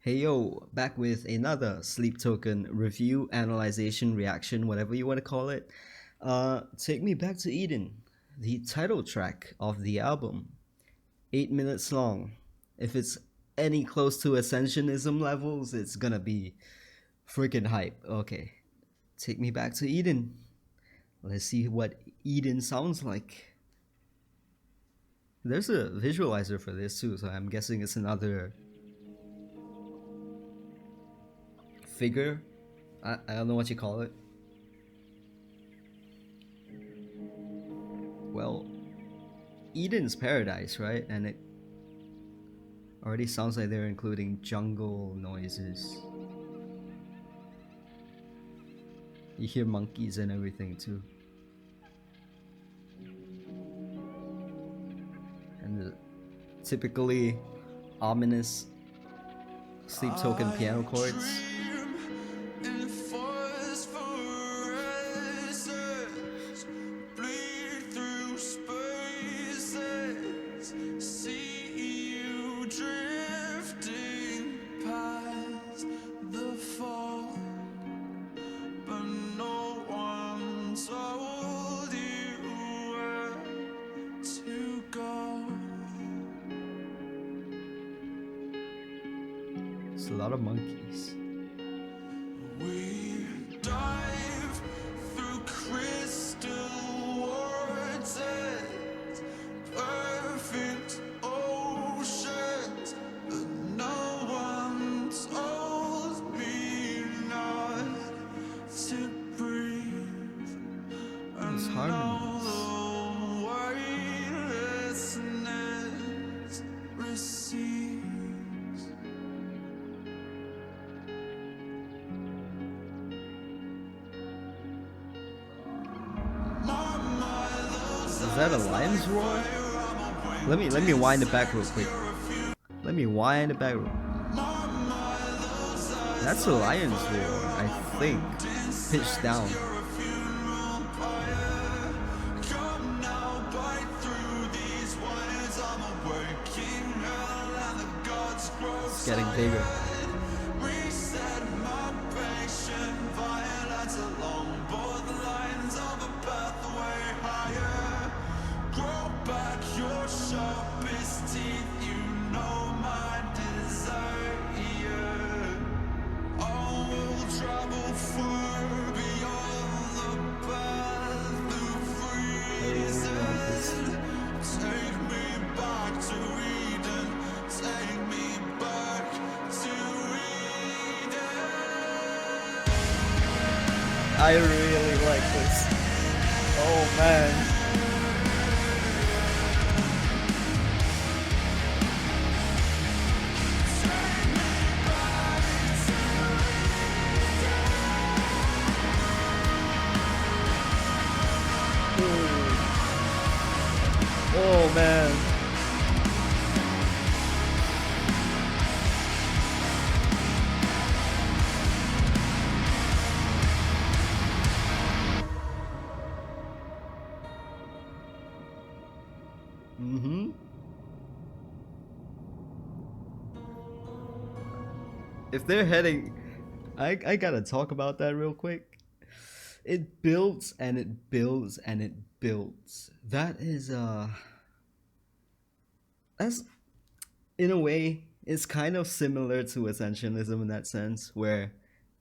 Hey yo, back with another Sleep Token review, analyzation, reaction, whatever you want to call it. Take Me Back to Eden, the title track of the album. 8 minutes long. If it's any close to Ascensionism levels, it's gonna be freaking hype. Okay, Take Me Back to Eden. Let's see what Eden sounds like. There's a visualizer for this too, so I'm guessing it's another figure. I don't know what you call it. Well, Eden's paradise, right? And it already sounds like they're including jungle noises. You hear monkeys and everything too. And the typically ominous Sleep Token piano chords. It's a lot of monkeys. We dive through crystal waters, perfect oceans, but no one told me not to breathe. Those And harmonies. all the weightlessness recedes. Is that a lion's roar? Let me wind it back real quick. Let me wind it back. That's a lion's roar, I think. Pitched down. It's getting bigger. Reset my patient violence along borderlines of a pathway higher. Grow back your sharpest teeth, you know my desire. I will travel far beyond the path of reason. Take me back to Eden. Take me back to Eden. I really like this. Oh man. Oh man. Mm-hmm. If they're heading, I gotta talk about that real quick. It builds and it builds and it builds. That's in a way it's kind of similar to Ascensionism in that sense, where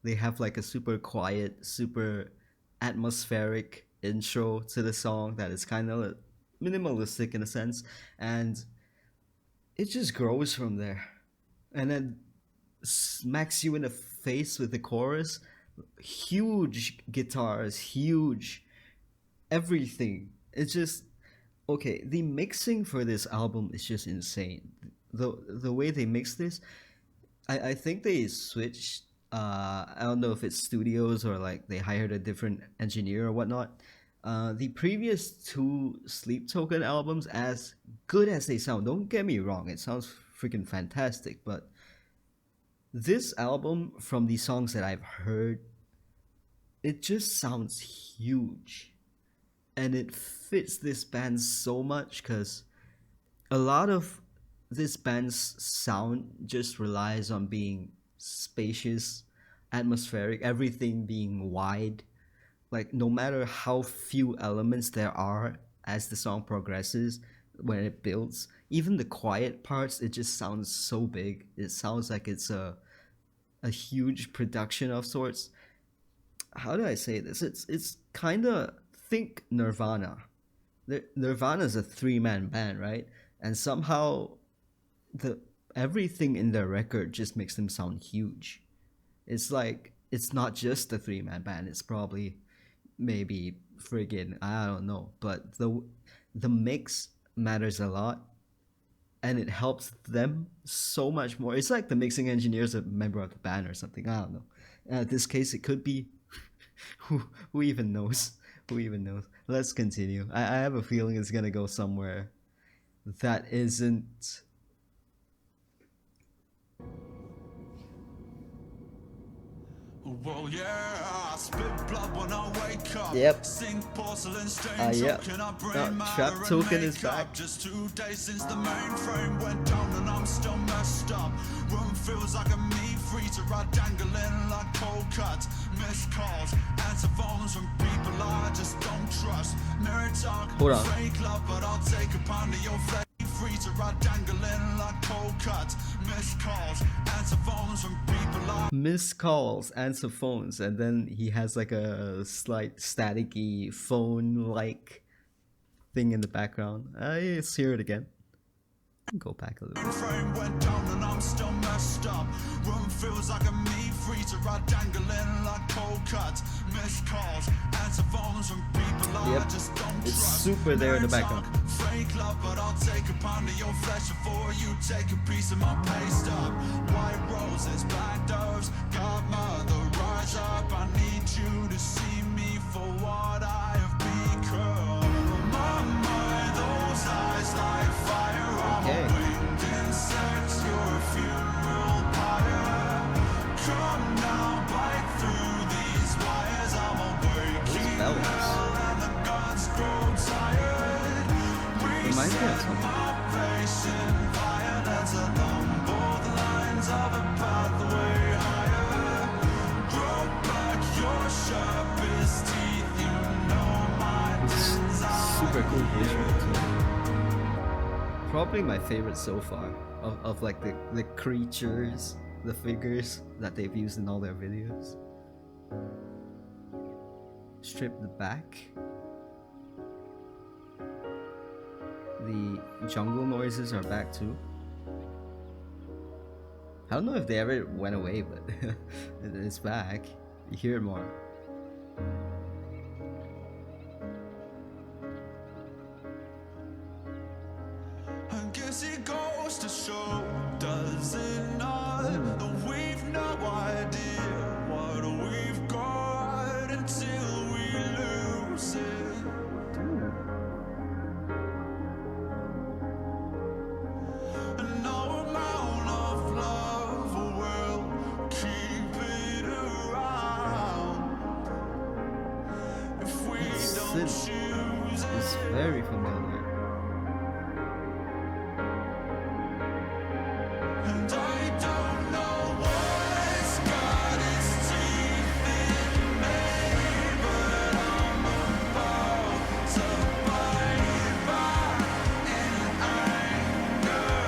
they have like a super quiet, super atmospheric intro to the song that is kind of minimalistic in a sense, and it just grows from there, and then smacks you in the face with the chorus. Huge guitars, huge everything. It's just okay. The mixing for this album is just insane. The way they mix this, I think they switched. I don't know if it's studios or like they hired a different engineer or whatnot. The previous two Sleep Token albums, as good as they sound, don't get me wrong, it sounds freaking fantastic. But this album, from the songs that I've heard, it just sounds huge, and it fits this band so much because a lot of this band's sound just relies on being spacious, atmospheric, everything being wide. Like no matter how few elements there are as the song progresses, when it builds, even the quiet parts, it just sounds so big. It sounds like it's a huge production of sorts. How do I say this? It's kind of, think Nirvana. Nirvana is a three-man band, right? And somehow the everything in their record just makes them sound huge. It's like it's not just a three-man band. It's probably maybe friggin' I don't know, but the mix matters a lot, and it helps them so much more. It's like the mixing engineer is a member of the band or something. I don't know. In this case, it could be. Who even knows? Who even knows? Let's continue. I have a feeling it's gonna go somewhere that isn't. Well, yeah, I spit blood when I wake up. Yep. Sink porcelain stains Yep. up in our brain matter Trap and Token is makeup. back. Just 2 days since the mainframe went down and I'm still messed up. Room feels like a meat freezer, I dangling like cold cuts. Missed calls, answer phones from people I just don't trust. Mirror talk, Hold on. fake love, but I'll take a pound of your flesh. Freezer, I dangling like cold cuts. Missed calls, answer phones from people I Missed calls, answer phones, and then he has like a slight staticky phone like thing in the background. Let's hear it again. Go back a little bit. frame went down and I'm still messed up. Room feels like a meat freezer, I dangling like cold cuts. Missed calls, answer phones from people I Yep. just don't It's trust. super there in the Mirror background. talk, fake love, but I'll take a pound of your flesh before you take a piece of my pay stub. White roses, black doves, godmother, rise up. I need you to see me for what I have become. My mind, those eyes like fire. I'm Okay. a winged insect, you're a funeral pyre. Come now, bite through these wires. I'm awaking bells. hell and the gods grow tired. Reminds me of Reset something. my patient violence along both lines of a pathway higher. Grow back your sharpest teeth, you know my desire. Super cool visual too. Probably my favorite so far of like the creatures, the figures that they've used in all their videos. Strip the back. The jungle noises are back too. I don't know if they ever went away, but it's back. You hear it more. I guess it goes to show, does it not, that we've no idea what we've got until we lose it. And no amount of love will keep it around if we don't Synth choose is it. very familiar. And I don't know what's got its teeth in me, but I'm about to bite back in anger.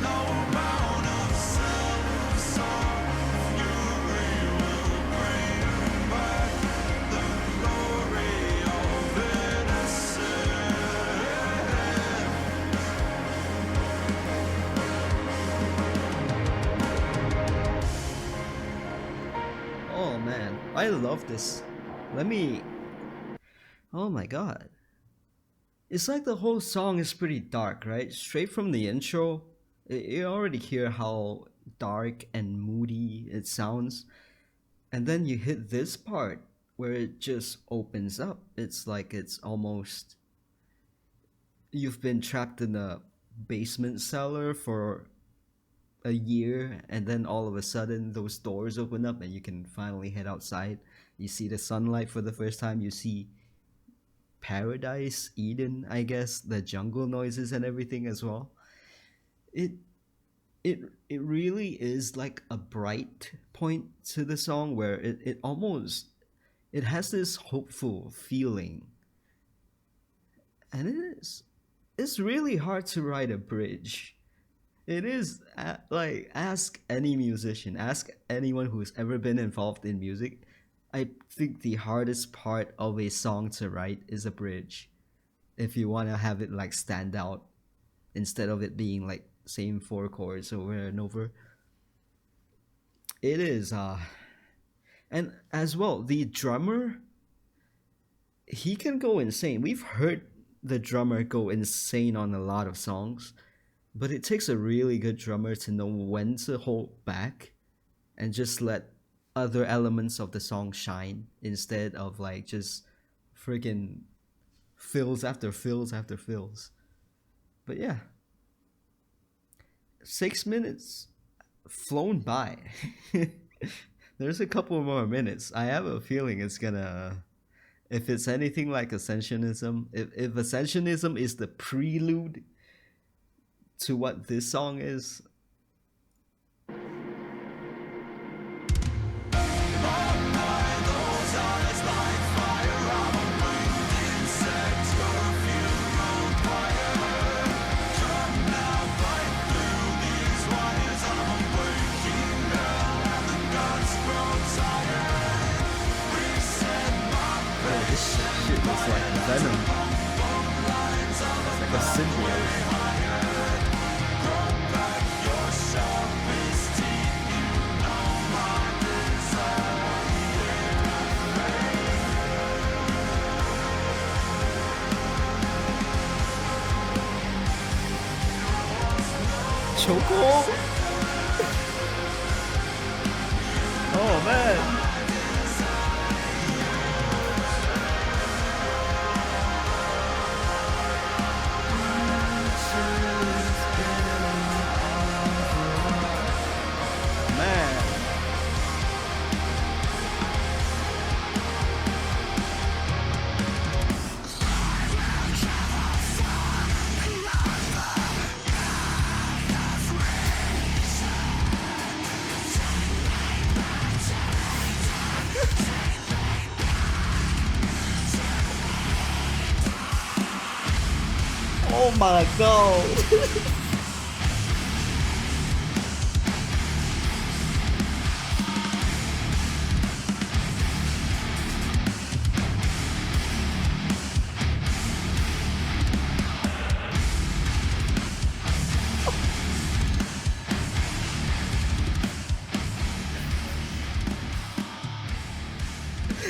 No amount of self-absorbed fury will bring back the glory of innocence. Oh man, I love this. Let me. Oh my god. It's like the whole song is pretty dark, right? Straight from the intro, you already hear how dark and moody it sounds. And then you hit this part where it just opens up. It's like it's almost. You've been trapped in a basement cellar for a year, and then all of a sudden those doors open up and you can finally head outside. You see the sunlight for the first time. You see paradise, Eden, I guess, the jungle noises and everything as well. It it it really is like a bright point to the song where it almost it has this hopeful feeling, and it's really hard to write a bridge. It is like, ask any musician, ask anyone who's ever been involved in music. I think the hardest part of a song to write is a bridge. If you want to have it like stand out instead of it being like same four chords over and over, it is. And as well, the drummer, he can go insane. We've heard the drummer go insane on a lot of songs, but it takes a really good drummer to know when to hold back and just let other elements of the song shine instead of like just freaking fills after fills after fills. But yeah, 6 minutes flown by. There's a couple more minutes. I have a feeling it's gonna, if it's anything like Ascensionism, if Ascensionism is the prelude to what this song is, oh, this shit is like venom. It's like a symbiote. Choco? Oh man. Man. Oh my god.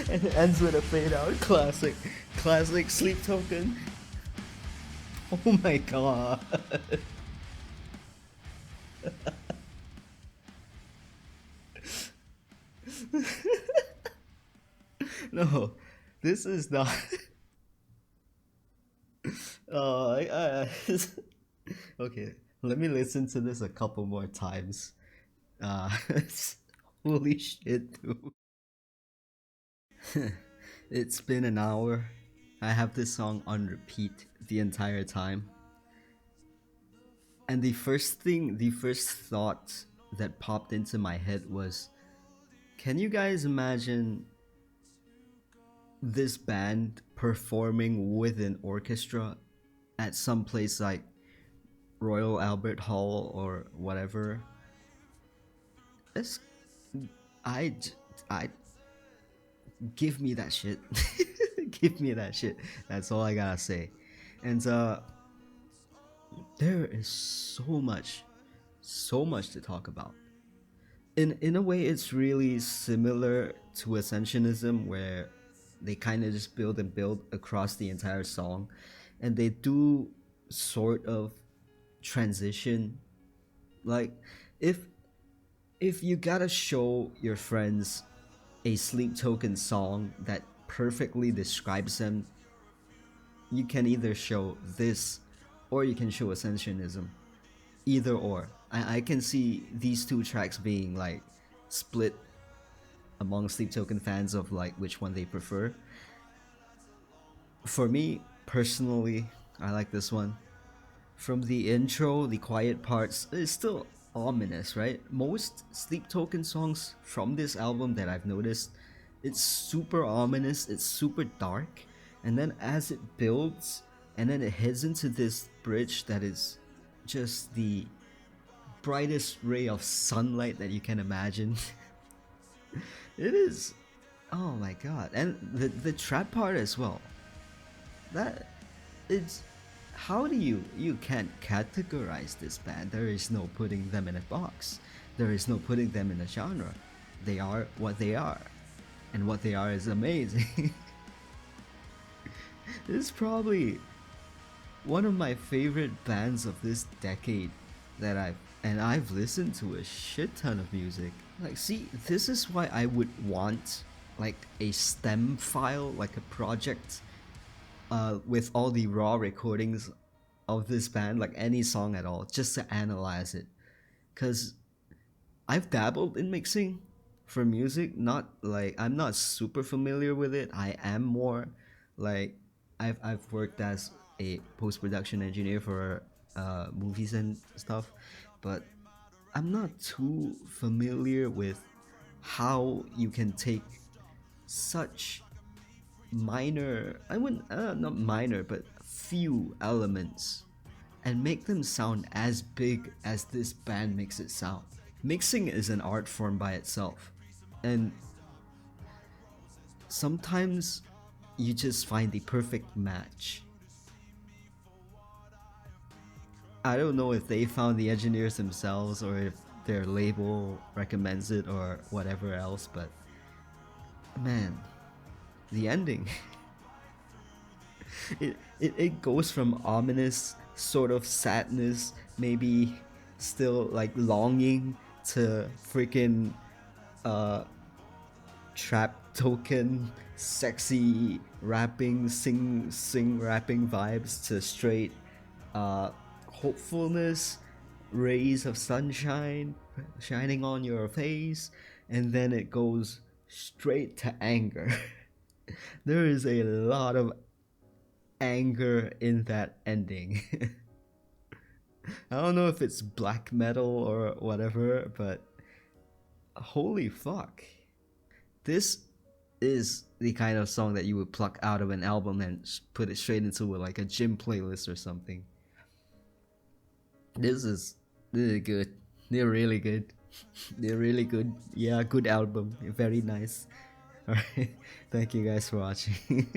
And it ends with a fade out. Classic Sleep Token. Oh my god. No, this is not. Okay, let me listen to this a couple more times. Uh, holy shit, dude. It's been an hour. I have this song on repeat the entire time. And the first thought that popped into my head was, can you guys imagine this band performing with an orchestra at some place like Royal Albert Hall or whatever? It's, I, I, give me that shit. Give me that shit. That's all I gotta say. And there is so much to talk about. In a way, it's really similar to Ascensionism, where they kind of just build and build across the entire song, and they do sort of transition. Like, if you gotta show your friends a Sleep Token song that perfectly describes them, you can either show this or you can show Ascensionism. Either or. I can see these two tracks being like split among Sleep Token fans of like which one they prefer. For me personally, I like this one. From the intro, the quiet parts is still ominous, right? Most Sleep Token songs from this album that I've noticed, it's super ominous, it's super dark, and then as it builds, and then it heads into this bridge that is just the brightest ray of sunlight that you can imagine. It is, oh my god, and the trap part as well. That it's how do you can't categorize this band. There is no putting them in a box. There is no putting them in a genre. They are what they are, and what they are is amazing. This is probably one of my favorite bands of this decade that I've listened to a shit ton of music. Like, see, this is why I would want like a stem file, like a project with all the raw recordings of this band, like any song at all, just to analyze it. Because I've dabbled in mixing for music, not like I'm not super familiar with it. I am more like I've worked as a post production engineer for movies and stuff, but I'm not too familiar with how you can take such minor, I wouldn't not minor, but few elements and make them sound as big as this band makes it sound. Mixing is an art form by itself, and sometimes you just find the perfect match. I don't know if they found the engineers themselves or if their label recommends it or whatever else, but man, the ending. It goes from ominous sort of sadness, maybe still like longing, to freaking uh trap token sexy rapping, sing rapping vibes, to straight uh hopefulness, rays of sunshine shining on your face, and then it goes straight to anger. There is a lot of anger in that ending. I don't know if it's black metal or whatever, but holy fuck. This is the kind of song that you would pluck out of an album and put it straight into like a gym playlist or something. This is this is good. They're really good. They're really good. Yeah, good album. Very nice. Alright. Thank you guys for watching.